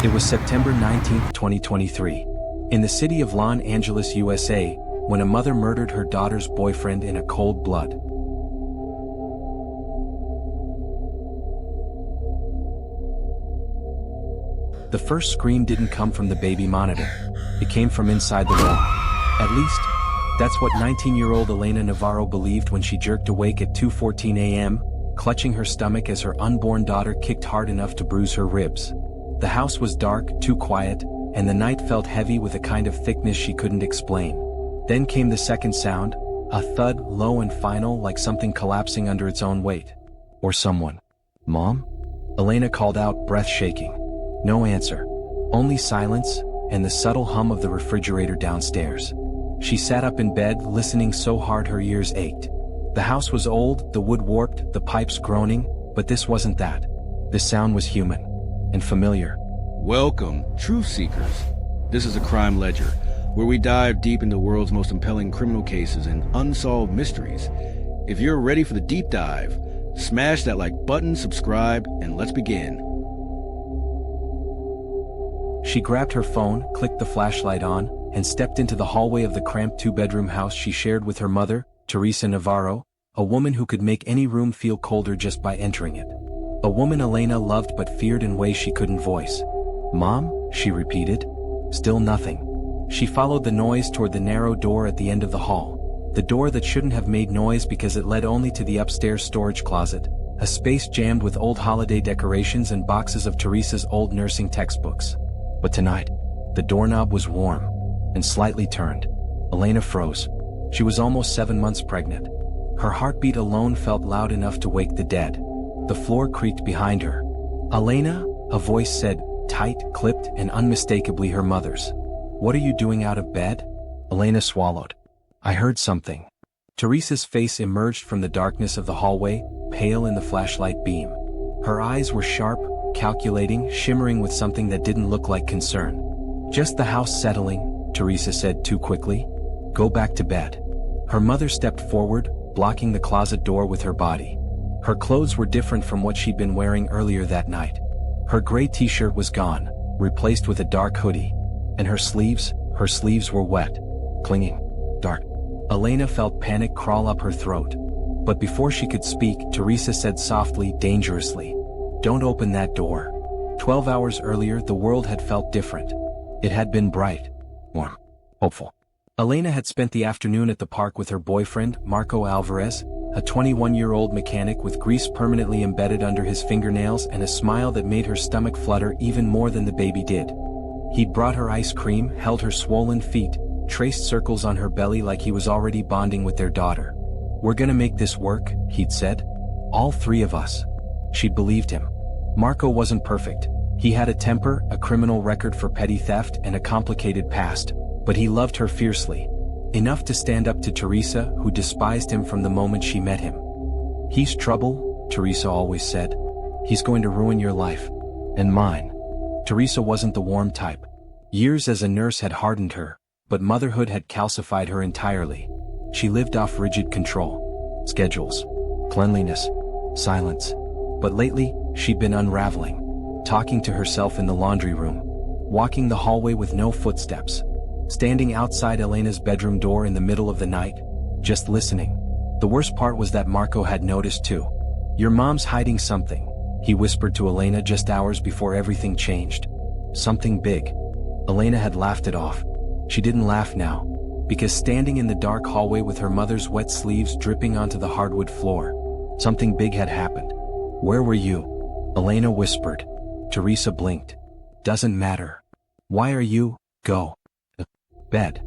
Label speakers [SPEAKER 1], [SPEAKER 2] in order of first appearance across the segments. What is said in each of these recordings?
[SPEAKER 1] It was September 19, 2023, in the city of Los Angeles, USA, when a mother murdered her daughter's boyfriend in a cold blood. The first scream didn't come from the baby monitor. It came from inside the wall. At least, that's what 19-year-old Elena Navarro believed when she jerked awake at 2:14 a.m., clutching her stomach as her unborn daughter kicked hard enough to bruise her ribs. The house was dark, too quiet, and the night felt heavy with a kind of thickness she couldn't explain. Then came the second sound, a thud, low and final, like something collapsing under its own weight. Or someone. "Mom?" Elena called out, breath shaking. No answer. Only silence, and the subtle hum of the refrigerator downstairs. She sat up in bed, listening so hard her ears ached. The house was old, the wood warped, the pipes groaning, but this wasn't that. This sound was human. And familiar.
[SPEAKER 2] Welcome, truth seekers. This is a crime ledger, where we dive deep into the world's most compelling criminal cases and unsolved mysteries. If you're ready for the deep dive, smash that like button, subscribe, and let's begin.
[SPEAKER 1] She grabbed her phone, clicked the flashlight on, and stepped into the hallway of the cramped two-bedroom house she shared with her mother, Elena Navarro, a woman who could make any room feel colder just by entering it. A woman Elena loved but feared in ways she couldn't voice. "Mom?" she repeated. Still nothing. She followed the noise toward the narrow door at the end of the hall. The door that shouldn't have made noise because it led only to the upstairs storage closet, a space jammed with old holiday decorations and boxes of Teresa's old nursing textbooks. But tonight, the doorknob was warm and slightly turned. Elena froze. She was almost 7 months pregnant. Her heartbeat alone felt loud enough to wake the dead. The floor creaked behind her. "Elena?" a voice said, tight, clipped, and unmistakably her mother's. "What are you doing out of bed?" Elena swallowed. "I heard something." Teresa's face emerged from the darkness of the hallway, pale in the flashlight beam. Her eyes were sharp, calculating, shimmering with something that didn't look like concern. "Just the house settling," Teresa said too quickly. "Go back to bed." Her mother stepped forward, blocking the closet door with her body. Her clothes were different from what she'd been wearing earlier that night. Her gray t-shirt was gone, replaced with a dark hoodie. And her sleeves were wet, clinging, dark. Elena felt panic crawl up her throat. But before she could speak, Teresa said softly, dangerously, "Don't open that door." 12 hours earlier, the world had felt different. It had been bright, warm, hopeful. Elena had spent the afternoon at the park with her boyfriend, Marco Alvarez, a 21-year-old mechanic with grease permanently embedded under his fingernails and a smile that made her stomach flutter even more than the baby did. He'd brought her ice cream, held her swollen feet, traced circles on her belly like he was already bonding with their daughter. "We're gonna make this work," he'd said. "All three of us." She believed him. Marco wasn't perfect. He had a temper, a criminal record for petty theft, and a complicated past, but he loved her fiercely. Enough to stand up to Teresa, who despised him from the moment she met him. "He's trouble," Teresa always said. "He's going to ruin your life. And mine." Teresa wasn't the warm type. Years as a nurse had hardened her, but motherhood had calcified her entirely. She lived off rigid control. Schedules. Cleanliness. Silence. But lately, she'd been unraveling. Talking to herself in the laundry room. Walking the hallway with no footsteps. Standing outside Elena's bedroom door in the middle of the night, just listening. The worst part was that Marco had noticed too. "Your mom's hiding something," he whispered to Elena just hours before everything changed. "Something big." Elena had laughed it off. She didn't laugh now, because standing in the dark hallway with her mother's wet sleeves dripping onto the hardwood floor, something big had happened. "Where were you?" Elena whispered. Teresa blinked. "Doesn't matter." "Why are you?" "Go." "Bed."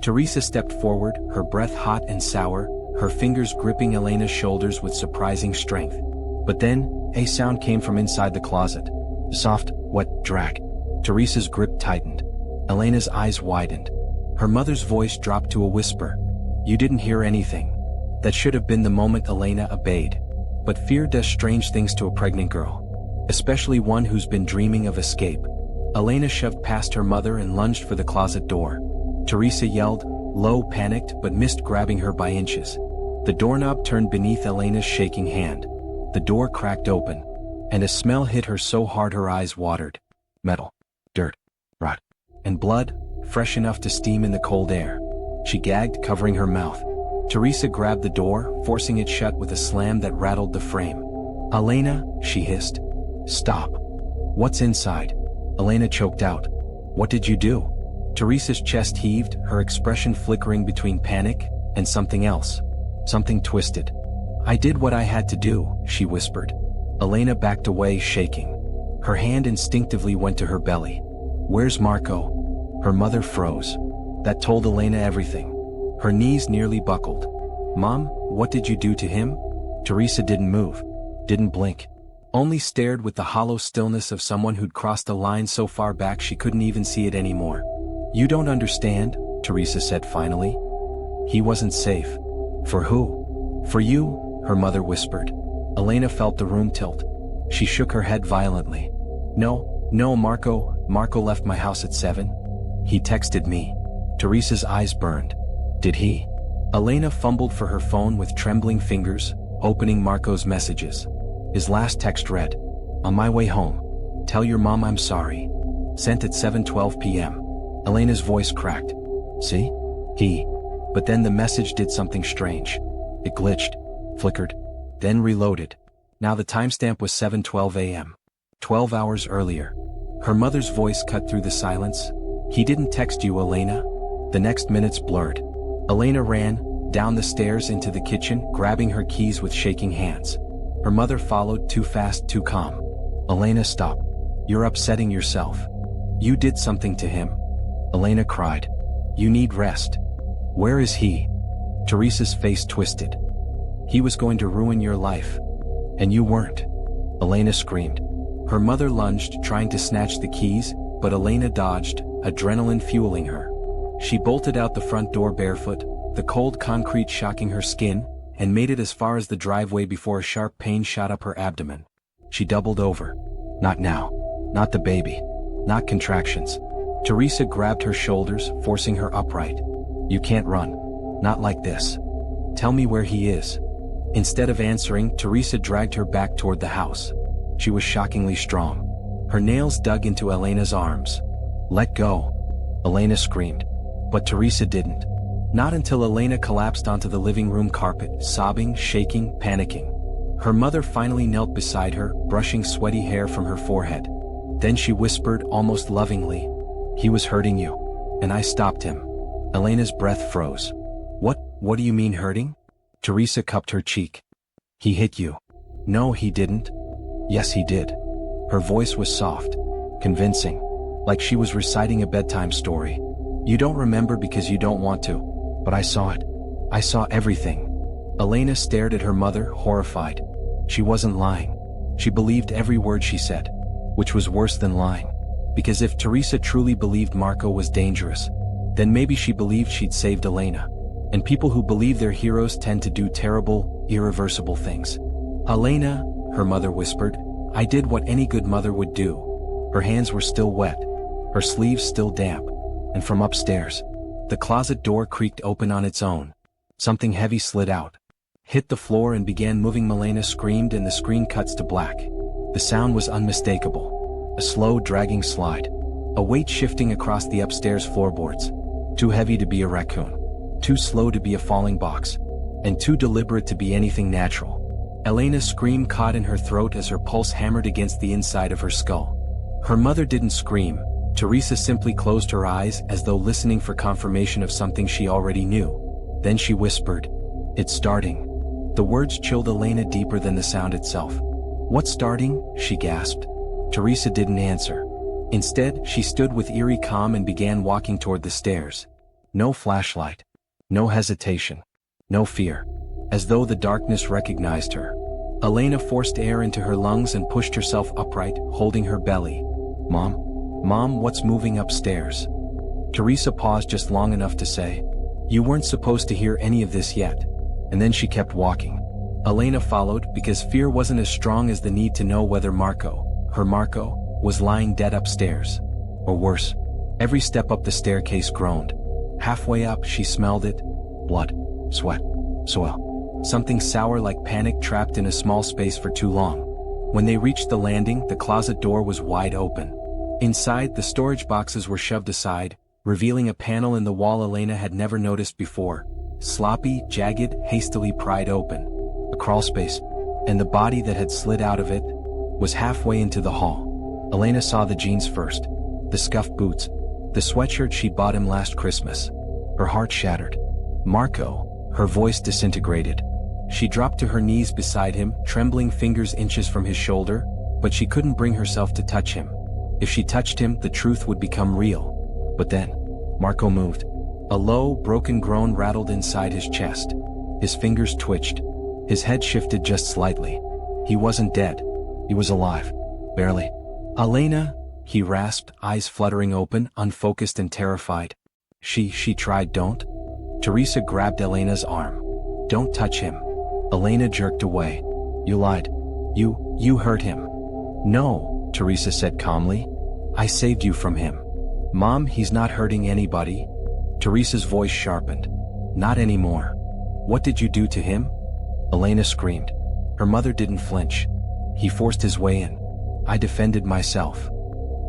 [SPEAKER 1] Teresa stepped forward, her breath hot and sour, her fingers gripping Elena's shoulders with surprising strength. But then, a sound came from inside the closet. A soft, wet drag. Teresa's grip tightened. Elena's eyes widened. Her mother's voice dropped to a whisper. "You didn't hear anything." That should have been the moment Elena obeyed. But fear does strange things to a pregnant girl. Especially one who's been dreaming of escape. Elena shoved past her mother and lunged for the closet door. Teresa yelled, low, panicked, but missed grabbing her by inches. The doorknob turned beneath Elena's shaking hand. The door cracked open, and a smell hit her so hard her eyes watered. Metal. rot, and blood, fresh enough to steam in the cold air. She gagged, covering her mouth. Teresa grabbed the door, forcing it shut with a slam that rattled the frame. "Elena," she hissed. "Stop." "What's inside?" Elena choked out. "What did you do?" Teresa's chest heaved, her expression flickering between panic and something else. Something twisted. "I did what I had to do," she whispered. Elena backed away, shaking. Her hand instinctively went to her belly. "Where's Marco?" Her mother froze. That told Elena everything. Her knees nearly buckled. "Mom, what did you do to him?" Teresa didn't move. Didn't blink. Only stared with the hollow stillness of someone who'd crossed a line so far back she couldn't even see it anymore. "You don't understand," Teresa said finally. "He wasn't safe." "For who?" "For you," her mother whispered. Elena felt the room tilt. She shook her head violently. No, Marco left my house at 7. He texted me." Teresa's eyes burned. "Did he?" Elena fumbled for her phone with trembling fingers, opening Marco's messages. His last text read, "On my way home. Tell your mom I'm sorry. Sent at 7:12 p.m. Elena's voice cracked. "See? He." But then the message did something strange. It glitched, flickered, then reloaded. Now the timestamp was 7:12 a.m. 12 hours earlier. Her mother's voice cut through the silence. "He didn't text you, Elena." The next minutes blurred. Elena ran down the stairs into the kitchen, grabbing her keys with shaking hands. Her mother followed, too fast, too calm. "Elena, stop. You're upsetting yourself. You did something to him." Elena cried. "You need rest." "Where is he?" Teresa's face twisted. "He was going to ruin your life. And you weren't." Elena screamed. Her mother lunged, trying to snatch the keys, but Elena dodged, adrenaline fueling her. She bolted out the front door barefoot, the cold concrete shocking her skin, and made it as far as the driveway before a sharp pain shot up her abdomen. She doubled over. Not now. Not the baby. Not contractions. Teresa grabbed her shoulders, forcing her upright. "You can't run. Not like this. Tell me where he is." Instead of answering, Teresa dragged her back toward the house. She was shockingly strong. Her nails dug into Elena's arms. "Let go." Elena screamed. But Teresa didn't. Not until Elena collapsed onto the living room carpet, sobbing, shaking, panicking. Her mother finally knelt beside her, brushing sweaty hair from her forehead. Then she whispered, almost lovingly, "He was hurting you. And I stopped him." Elena's breath froze. What do you mean hurting?" Teresa cupped her cheek. "He hit you." "No, he didn't." "Yes, he did." Her voice was soft, convincing, like she was reciting a bedtime story. "You don't remember because you don't want to. But I saw it. I saw everything." Elena stared at her mother, horrified. She wasn't lying. She believed every word she said, which was worse than lying. Because if Teresa truly believed Marco was dangerous, then maybe she believed she'd saved Elena. And people who believe their heroes tend to do terrible, irreversible things. "Elena," her mother whispered, "I did what any good mother would do." Her hands were still wet, her sleeves still damp, and from upstairs, the closet door creaked open on its own. Something heavy slid out, hit the floor and began moving. Elena screamed and the screen cuts to black. The sound was unmistakable. A slow, dragging slide. A weight shifting across the upstairs floorboards. Too heavy to be a raccoon. Too slow to be a falling box. And too deliberate to be anything natural. Elena's scream caught in her throat as her pulse hammered against the inside of her skull. Her mother didn't scream. Teresa simply closed her eyes as though listening for confirmation of something she already knew. Then she whispered, "It's starting." The words chilled Elena deeper than the sound itself. "What's starting?" she gasped. Teresa didn't answer. Instead, she stood with eerie calm and began walking toward the stairs. No flashlight. No hesitation. No fear. As though the darkness recognized her. Elena forced air into her lungs and pushed herself upright, holding her belly. Mom, what's moving upstairs?" Teresa paused just long enough to say, "You weren't supposed to hear any of this yet." And then she kept walking. Elena followed because fear wasn't as strong as the need to know whether Marco, her Marco, was lying dead upstairs. Or worse, every step up the staircase groaned. Halfway up, she smelled it. Blood, sweat, soil. Something sour like panic trapped in a small space for too long. When they reached the landing, the closet door was wide open. Inside, the storage boxes were shoved aside, revealing a panel in the wall Elena had never noticed before. Sloppy, jagged, hastily pried open. A crawlspace, and the body that had slid out of it was halfway into the hall. Elena saw the jeans first, the scuffed boots, the sweatshirt she bought him last Christmas. Her heart shattered. Marco, her voice disintegrated. She dropped to her knees beside him, trembling fingers inches from his shoulder, but she couldn't bring herself to touch him. If she touched him, the truth would become real. But then, Marco moved. A low, broken groan rattled inside his chest. His fingers twitched. His head shifted just slightly. He wasn't dead. He was alive. Barely. Elena, he rasped, eyes fluttering open, unfocused and terrified. She tried. Don't. Teresa grabbed Elena's arm. Don't touch him. Elena jerked away. You lied. You hurt him. No, Teresa said calmly. I saved you from him. Mom, he's not hurting anybody. Teresa's voice sharpened. Not anymore. What did you do to him? Elena screamed. Her mother didn't flinch. He forced his way in. I defended myself.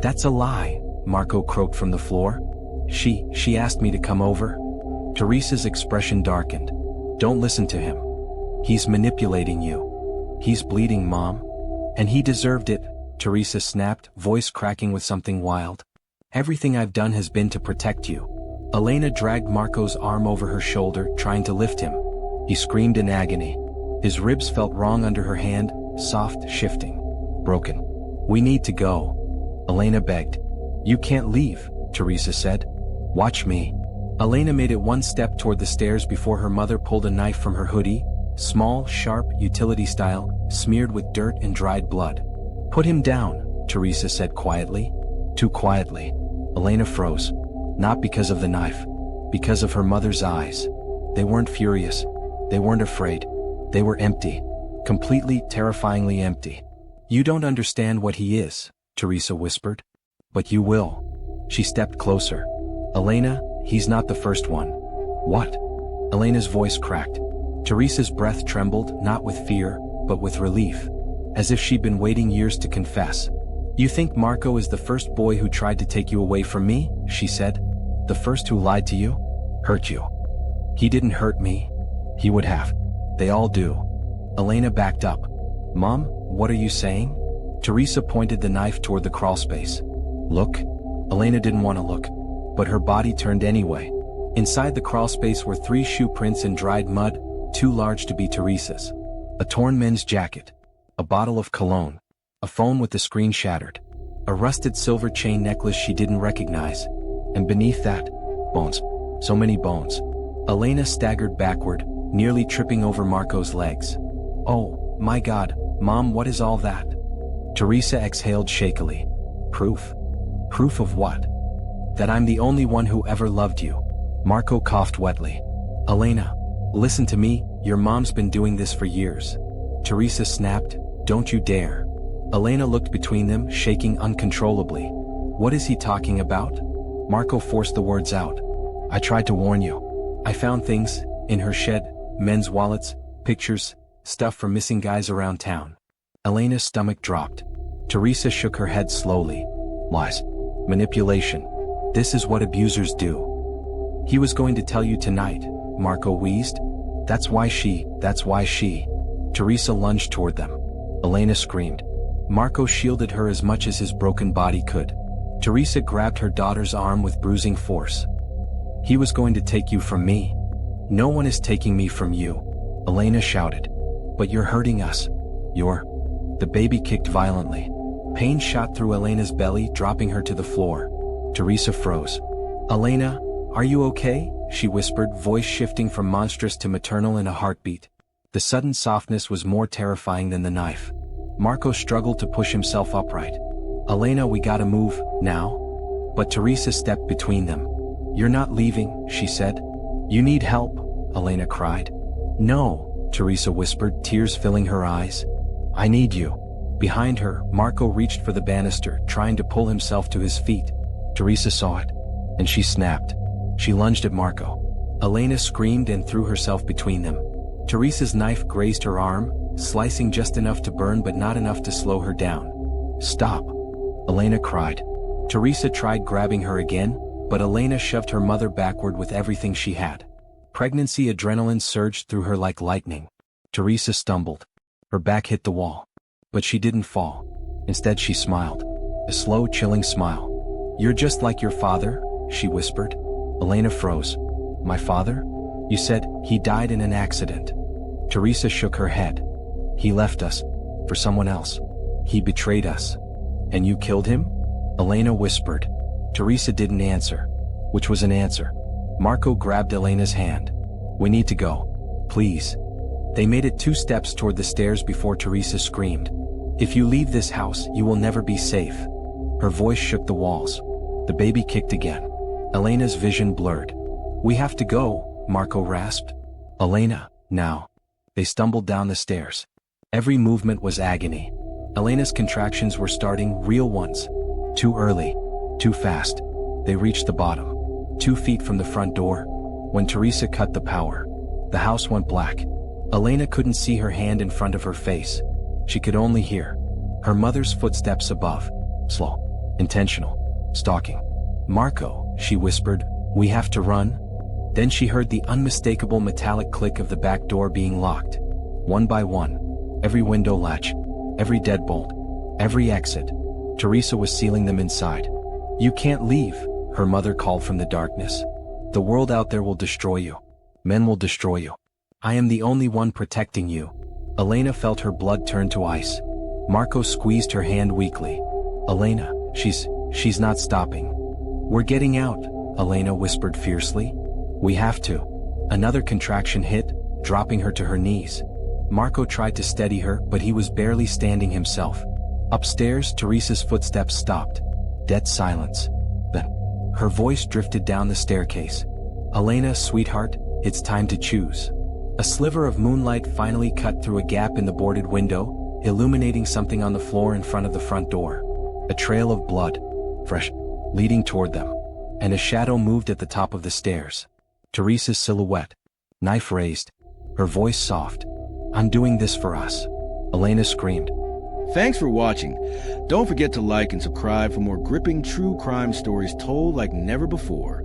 [SPEAKER 1] That's a lie, Marco croaked from the floor. She asked me to come over. Teresa's expression darkened. Don't listen to him. He's manipulating you. He's bleeding, Mom. And he deserved it, Teresa snapped, voice cracking with something wild. Everything I've done has been to protect you. Elena dragged Marco's arm over her shoulder, trying to lift him. He screamed in agony. His ribs felt wrong under her hand, soft, shifting. Broken. We need to go. Elena begged. You can't leave, Teresa said. Watch me. Elena made it one step toward the stairs before her mother pulled a knife from her hoodie, small, sharp, utility style, smeared with dirt and dried blood. Put him down, Teresa said quietly. Too quietly. Elena froze. Not because of the knife. Because of her mother's eyes. They weren't furious. They weren't afraid. They were empty. Completely, terrifyingly empty. You don't understand what he is, Teresa whispered. But you will. She stepped closer. Elena, he's not the first one. What? Elena's voice cracked. Teresa's breath trembled, not with fear, but with relief. As if she'd been waiting years to confess. You think Marco is the first boy who tried to take you away from me? She said. The first who lied to you? Hurt you. He didn't hurt me. He would have. They all do. Elena backed up. Mom, what are you saying? Teresa pointed the knife toward the crawlspace. Look. Elena didn't want to look, but her body turned anyway. Inside the crawlspace were 3 shoe prints in dried mud, too large to be Teresa's. A torn men's jacket. A bottle of cologne. A phone with the screen shattered. A rusted silver chain necklace she didn't recognize. And beneath that, bones. So many bones. Elena staggered backward, nearly tripping over Marco's legs. Oh, my God, Mom, what is all that? Teresa exhaled shakily. Proof? Proof of what? That I'm the only one who ever loved you. Marco coughed wetly. Elena, listen to me, your mom's been doing this for years. Teresa snapped, don't you dare. Elena looked between them, shaking uncontrollably. What is he talking about? Marco forced the words out. I tried to warn you. I found things, in her shed, men's wallets, pictures, stuff from missing guys around town. Elena's stomach dropped. Teresa shook her head slowly. Lies. Manipulation. This is what abusers do. He was going to tell you tonight, Marco wheezed. That's why she. Teresa lunged toward them. Elena screamed. Marco shielded her as much as his broken body could. Teresa grabbed her daughter's arm with bruising force. He was going to take you from me. No one is taking me from you, Elena shouted. But you're hurting us. The baby kicked violently. Pain shot through Elena's belly, dropping her to the floor. Teresa froze. Elena, are you okay? She whispered, voice shifting from monstrous to maternal in a heartbeat. The sudden softness was more terrifying than the knife. Marco struggled to push himself upright. Elena, we gotta move, now. But Teresa stepped between them. You're not leaving, she said. You need help, Elena cried. No, Teresa whispered, tears filling her eyes. I need you. Behind her, Marco reached for the banister, trying to pull himself to his feet. Teresa saw it, and she snapped. She lunged at Marco. Elena screamed and threw herself between them. Teresa's knife grazed her arm, slicing just enough to burn but not enough to slow her down. Stop, Elena cried. Teresa tried grabbing her again, but Elena shoved her mother backward with everything she had. Pregnancy adrenaline surged through her like lightning. Teresa stumbled. Her back hit the wall. But she didn't fall. Instead she smiled. A slow, chilling smile. "You're just like your father," she whispered. Elena froze. "My father? You said he died in an accident." Teresa shook her head. "He left us. For someone else. He betrayed us." "And you killed him?" Elena whispered. Teresa didn't answer. Which was an answer. Marco grabbed Elena's hand. "We need to go. Please." They made it 2 steps toward the stairs before Teresa screamed. "If you leave this house, you will never be safe." Her voice shook the walls. The baby kicked again. Elena's vision blurred. "We have to go," Marco rasped. "Elena, now." They stumbled down the stairs. Every movement was agony. Elena's contractions were starting, real ones. Too early. Too fast. They reached the bottom. 2 feet from the front door. When Teresa cut the power, the house went black. Elena couldn't see her hand in front of her face. She could only hear her mother's footsteps above. Slow. Intentional. Stalking. "Marco," she whispered, "we have to run." Then she heard the unmistakable metallic click of the back door being locked. One by one. Every window latch. Every deadbolt. Every exit. Teresa was sealing them inside. "You can't leave," her mother called from the darkness. "The world out there will destroy you. Men will destroy you. I am the only one protecting you." Elena felt her blood turn to ice. Marco squeezed her hand weakly. "Elena, she's not stopping." "We're getting out," Elena whispered fiercely. "We have to." Another contraction hit, dropping her to her knees. Marco tried to steady her, but he was barely standing himself. Upstairs, Teresa's footsteps stopped. Dead silence. Then, her voice drifted down the staircase. "Elena, sweetheart, it's time to choose." A sliver of moonlight finally cut through a gap in the boarded window, illuminating something on the floor in front of the front door. A trail of blood, fresh, leading toward them. And a shadow moved at the top of the stairs. Teresa's silhouette, knife raised, her voice soft. "I'm doing this for us," Elena screamed.
[SPEAKER 2] Thanks for watching. Don't forget to like and subscribe for more gripping true crime stories told like never before.